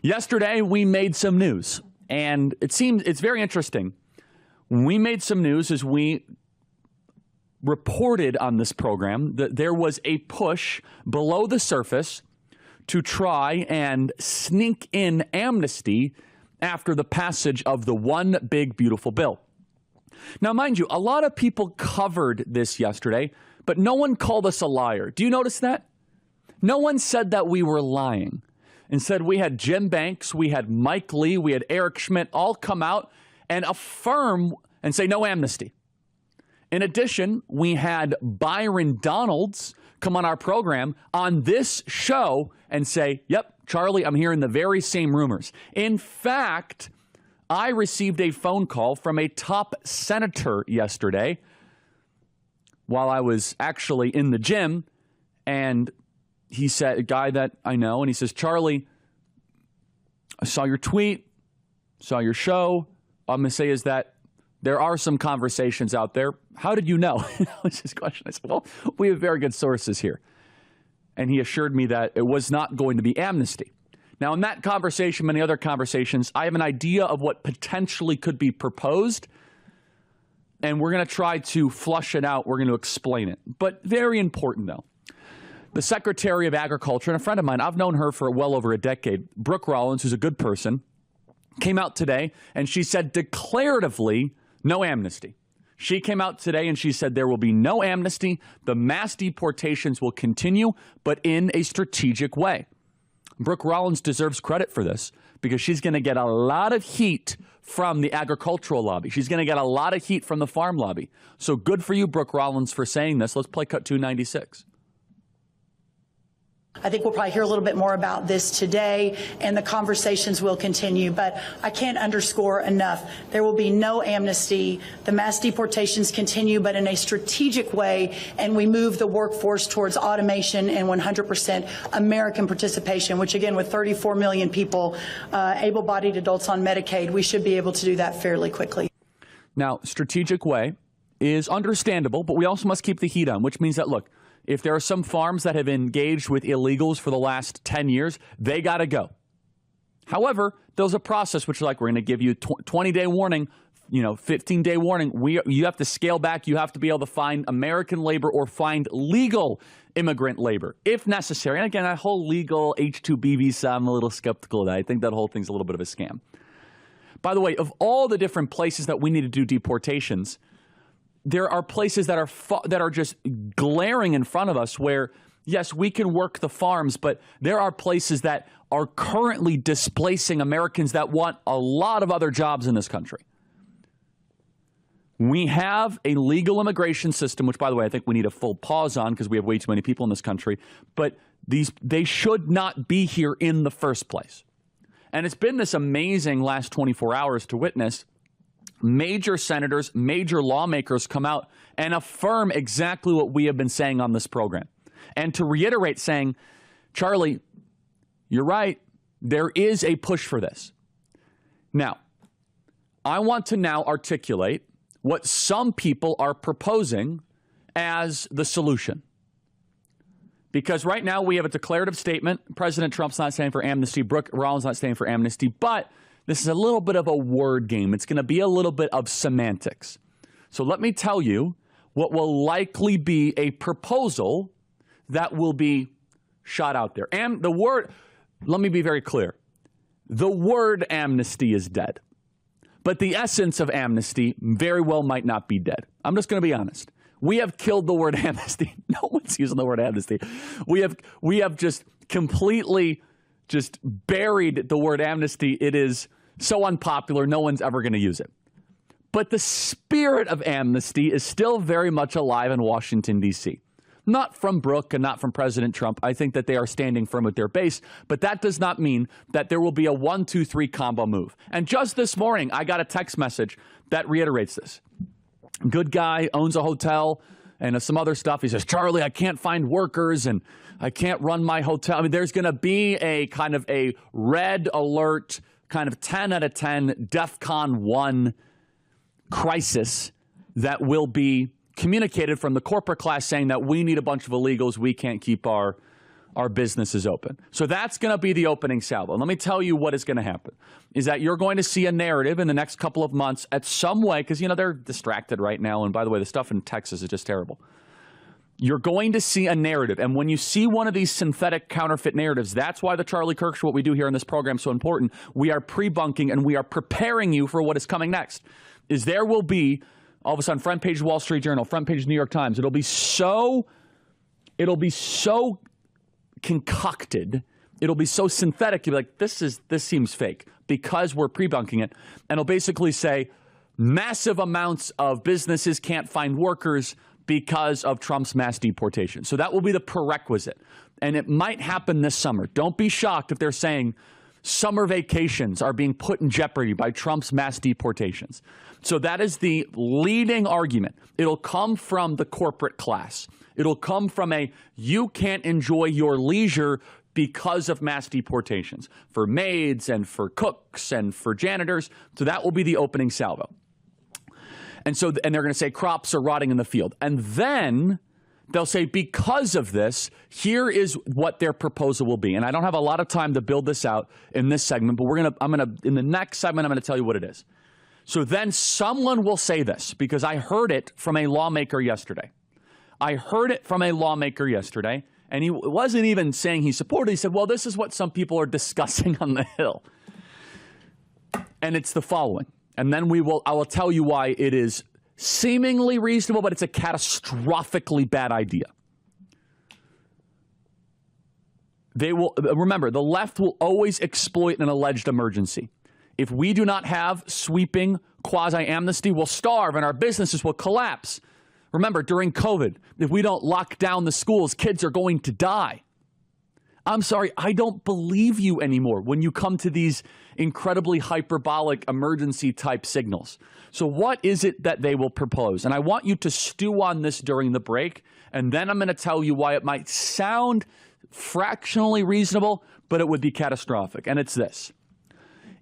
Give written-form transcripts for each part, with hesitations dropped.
Yesterday, we made some news, and it's very interesting. We made some news as we reported on this program that there was a push below the surface to try and sneak in amnesty after the passage of the One Big Beautiful Bill. Now, mind you, a lot of people covered this yesterday, but no one called us a liar. Do you notice that? No one said that we were lying. Instead, we had Jim Banks, we had Mike Lee, we had Eric Schmidt all come out and affirm and say no amnesty. In addition, we had Byron Donalds come on our program on this show and say, yep, Charlie, I'm hearing the very same rumors. In fact, I received a phone call from a top senator yesterday while I was actually in the gym, and he said, a guy that I know, and he says, Charlie, I saw your tweet, saw your show. All I'm going to say is that there are some conversations out there. How did you know? That was his question. I said, well, we have very good sources here. And he assured me that it was not going to be amnesty. Now, in that conversation, many other conversations, I have an idea of what potentially could be proposed, and we're going to try to flush it out. We're going to explain it. But very important, though. The Secretary of Agriculture, and a friend of mine, I've known her for well over a decade, Brooke Rollins, who's a good person, came out today and she said declaratively no amnesty. She came out today and she said there will be no amnesty. The mass deportations will continue, but in a strategic way. Brooke Rollins deserves credit for this because she's going to get a lot of heat from the agricultural lobby. She's going to get a lot of heat from the farm lobby. So good for you, Brooke Rollins, for saying this. Let's play cut 296. I think we'll probably hear a little bit more about this today, and the conversations will continue. But I can't underscore enough, there will be no amnesty. The mass deportations continue, but in a strategic way, and we move the workforce towards automation and 100% American participation, which, again, with 34 million people, able-bodied adults on Medicaid, we should be able to do that fairly quickly. Now, strategic way is understandable, but we also must keep the heat on, which means that, look, if there are some farms that have engaged with illegals for the last 10 years, they got to go. However, there's a process which is like, we're going to give you 20-day warning, 15-day warning. You have to scale back. You have to be able to find American labor or find legal immigrant labor if necessary. And again, that whole legal H-2B visa, I'm a little skeptical of that. I think that whole thing's a little bit of a scam. By the way, of all the different places that we need to do deportations, there are places that are just glaring in front of us where, yes, we can work the farms, but there are places that are currently displacing Americans that want a lot of other jobs in this country. We have a legal immigration system, which, by the way, I think we need a full pause on because we have way too many people in this country, but they should not be here in the first place. And it's been this amazing last 24 hours to witness major senators, major lawmakers come out and affirm exactly what we have been saying on this program. And to reiterate saying, Charlie, you're right, there is a push for this. Now, I want to now articulate what some people are proposing as the solution. Because right now we have a declarative statement. President Trump's not standing for amnesty. Brooke Rollins not standing for amnesty. But this is a little bit of a word game. It's going to be a little bit of semantics. So let me tell you what will likely be a proposal that will be shot out there. And the word, let me be very clear. The word amnesty is dead. But the essence of amnesty very well might not be dead. I'm just going to be honest. We have killed the word amnesty. No one's using the word amnesty. We have just completely just buried the word amnesty. It is so unpopular, no one's ever going to use it. But the spirit of amnesty is still very much alive in Washington, D.C. Not from Brooke and not from President Trump. I think that they are standing firm with their base, but that does not mean that there will be a 1-2-3 combo move. And just this morning, I got a text message that reiterates this. Good guy, owns a hotel and some other stuff. He says, Charlie, I can't find workers and I can't run my hotel. I mean, there's going to be a kind of a red alert, kind of 10 out of 10, DEFCON 1 crisis that will be communicated from the corporate class saying that we need a bunch of illegals. We can't keep our our businesses open. So that's going to be the opening salvo. And let me tell you what is going to happen is that you're going to see a narrative in the next couple of months at some way, because, you know, they're distracted right now. And by the way, the stuff in Texas is just terrible. You're going to see a narrative. And when you see one of these synthetic counterfeit narratives, that's why the Charlie Kirk Show, what we do here in this program, is so important. We are pre-bunking and we are preparing you for what is coming next. Is there will be, all of a sudden, front page Wall Street Journal, front page New York Times. It'll be so concocted, it'll be so synthetic, you'll be like, this seems fake, because we're pre-bunking it. And it'll basically say massive amounts of businesses can't find workers because of Trump's mass deportation. So that will be the prerequisite. And it might happen this summer. Don't be shocked if they're saying summer vacations are being put in jeopardy by Trump's mass deportations. So that is the leading argument. It'll come from the corporate class. It'll come from you can't enjoy your leisure because of mass deportations for maids and for cooks and for janitors. So that will be the opening salvo. And they're going to say crops are rotting in the field. And then they'll say, because of this, here is what their proposal will be. And I don't have a lot of time to build this out in this segment, but in the next segment, I'm going to tell you what it is. So then someone will say this, because I heard it from a lawmaker yesterday. And he wasn't even saying he supported it. He said, well, this is what some people are discussing on the Hill. And it's the following. And then I will tell you why it is seemingly reasonable, but it's a catastrophically bad idea. Remember, the left will always exploit an alleged emergency. If we do not have sweeping quasi-amnesty, we'll starve and our businesses will collapse. Remember, during COVID, if we don't lock down the schools, kids are going to die. I'm sorry, I don't believe you anymore when you come to these incredibly hyperbolic emergency type signals. So what is it that they will propose? And I want you to stew on this during the break, and then I'm going to tell you why it might sound fractionally reasonable, but it would be catastrophic. And it's this.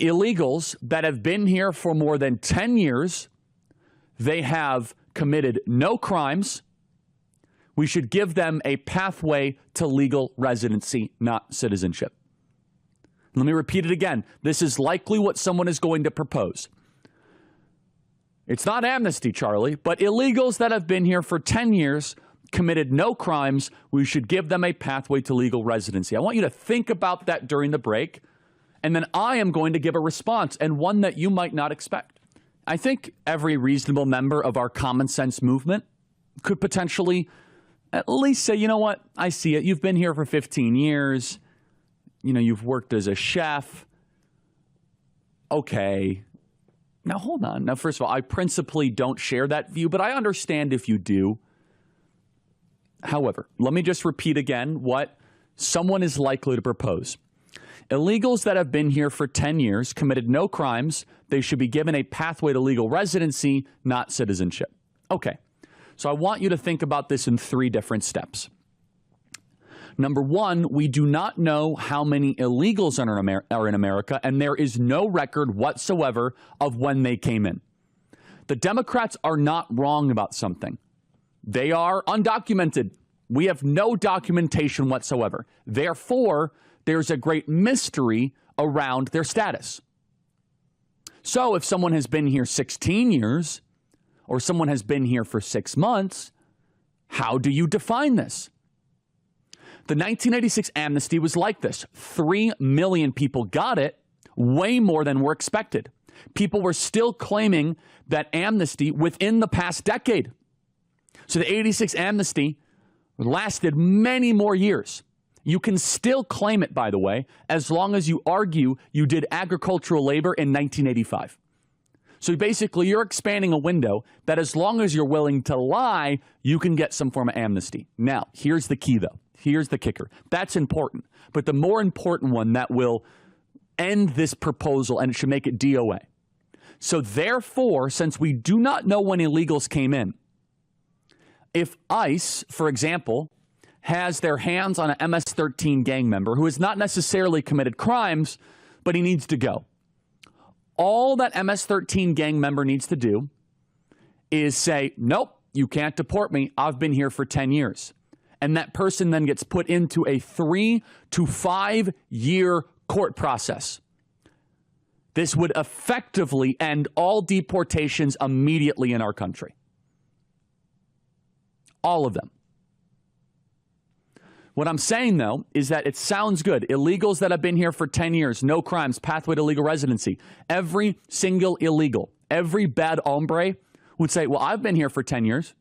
Illegals that have been here for more than 10 years, they have committed no crimes. We should give them a pathway to legal residency, not citizenship. Let me repeat it again. This is likely what someone is going to propose. It's not amnesty, Charlie, but illegals that have been here for 10 years, committed no crimes, we should give them a pathway to legal residency. I want you to think about that during the break, and then I am going to give a response, and one that you might not expect. I think every reasonable member of our common sense movement could potentially at least say, you know what, I see it. You've been here for 15 years. You know, you've worked as a chef. Okay. Now, hold on. Now, first of all, I principally don't share that view, but I understand if you do. However, let me just repeat again what someone is likely to propose. Illegals that have been here for 10 years, committed no crimes, they should be given a pathway to legal residency, not citizenship. Okay, so I want you to think about this in 3 different steps. Number 1, we do not know how many illegals are in America, and there is no record whatsoever of when they came in. The Democrats are not wrong about something. They are undocumented. We have no documentation whatsoever. Therefore, there's a great mystery around their status. So if someone has been here 16 years or someone has been here for 6 months, how do you define this? The 1986 amnesty was like this. 3 million people got it, way more than were expected. People were still claiming that amnesty within the past decade. So the 86 amnesty lasted many more years. You can still claim it, by the way, as long as you argue you did agricultural labor in 1985. So basically, you're expanding a window that as long as you're willing to lie, you can get some form of amnesty. Now, here's the key, though. Here's the kicker. That's important. But the more important one that will end this proposal, and it should make it DOA. So therefore, since we do not know when illegals came in, if ICE, for example, has their hands on an MS-13 gang member who has not necessarily committed crimes, but he needs to go. All that MS-13 gang member needs to do is say, nope, you can't deport me. I've been here for 10 years. and that person then gets put into a 3 to 5 year court process. This would effectively end all deportations immediately in our country. All of them. What I'm saying, though, is that it sounds good. Illegals that have been here for 10 years, no crimes, pathway to legal residency. Every single illegal, every bad hombre would say, well, I've been here for 10 years.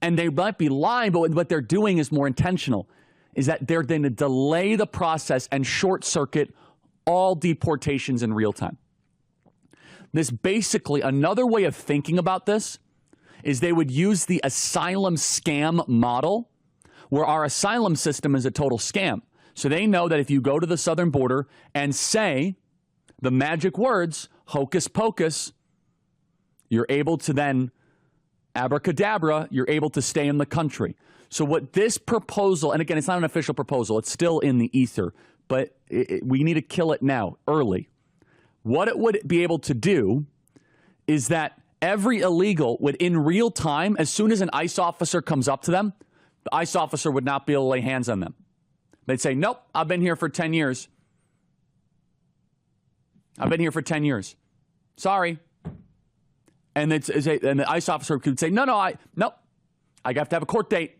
And they might be lying, but what they're doing is more intentional, is that they're going to delay the process and short circuit all deportations in real time. This basically, another way of thinking about this is they would use the asylum scam model, where our asylum system is a total scam. So they know that if you go to the southern border and say the magic words, hocus pocus, you're able to then, abracadabra, you're able to stay in the country. So what this proposal, and again, it's not an official proposal, it's still in the ether, but we need to kill it now, early. What it would be able to do is that every illegal would, in real time, as soon as an ICE officer comes up to them, the ICE officer would not be able to lay hands on them. They'd say, nope, I've been here for 10 years. I've been here for 10 years. Sorry. And the ICE officer could say, no, I have to have a court date.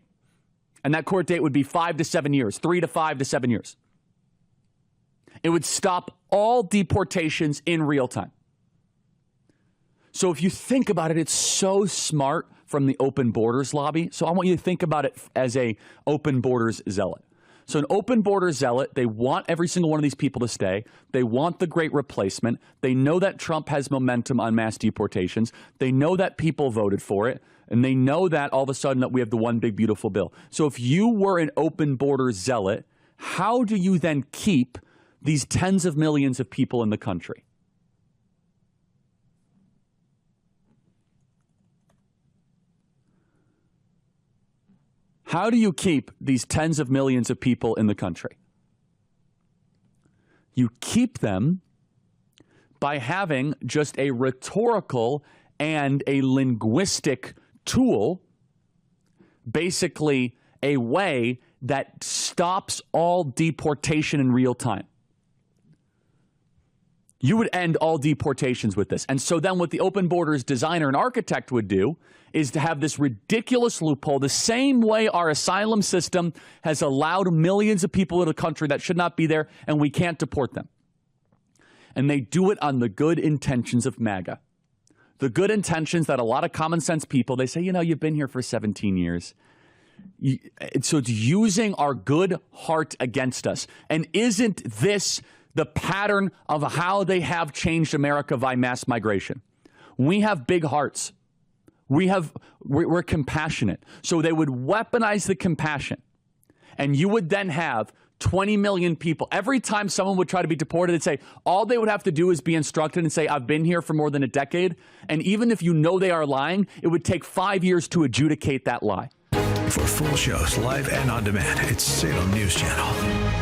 And that court date would be 5 to 7 years, 3 to 5 to 7 years. It would stop all deportations in real time. So if you think about it, it's so smart from the open borders lobby. So I want you to think about it as a open borders zealot. So an open borders zealot, they want every single one of these people to stay. They want the great replacement. They know that Trump has momentum on mass deportations. They know that people voted for it. And they know that all of a sudden that we have the one big beautiful bill. So if you were an open borders zealot, how do you then keep these tens of millions of people in the country? How do you keep these tens of millions of people in the country? You keep them by having just a rhetorical and a linguistic tool, basically a way that stops all deportation in real time. You would end all deportations with this. And so then what the open borders designer and architect would do is to have this ridiculous loophole, the same way our asylum system has allowed millions of people in the country that should not be there, and we can't deport them. And they do it on the good intentions of MAGA. The good intentions that a lot of common sense people, they say, you know, you've been here for 17 years. So it's using our good heart against us. And isn't this the pattern of how they have changed America via mass migration? We have big hearts. We're compassionate. So they would weaponize the compassion. And you would then have 20 million people. Every time someone would try to be deported, they'd say, all they would have to do is be instructed and say, I've been here for more than a decade. And even if you know they are lying, it would take 5 years to adjudicate that lie. For full shows, live and on demand, it's Salem News Channel.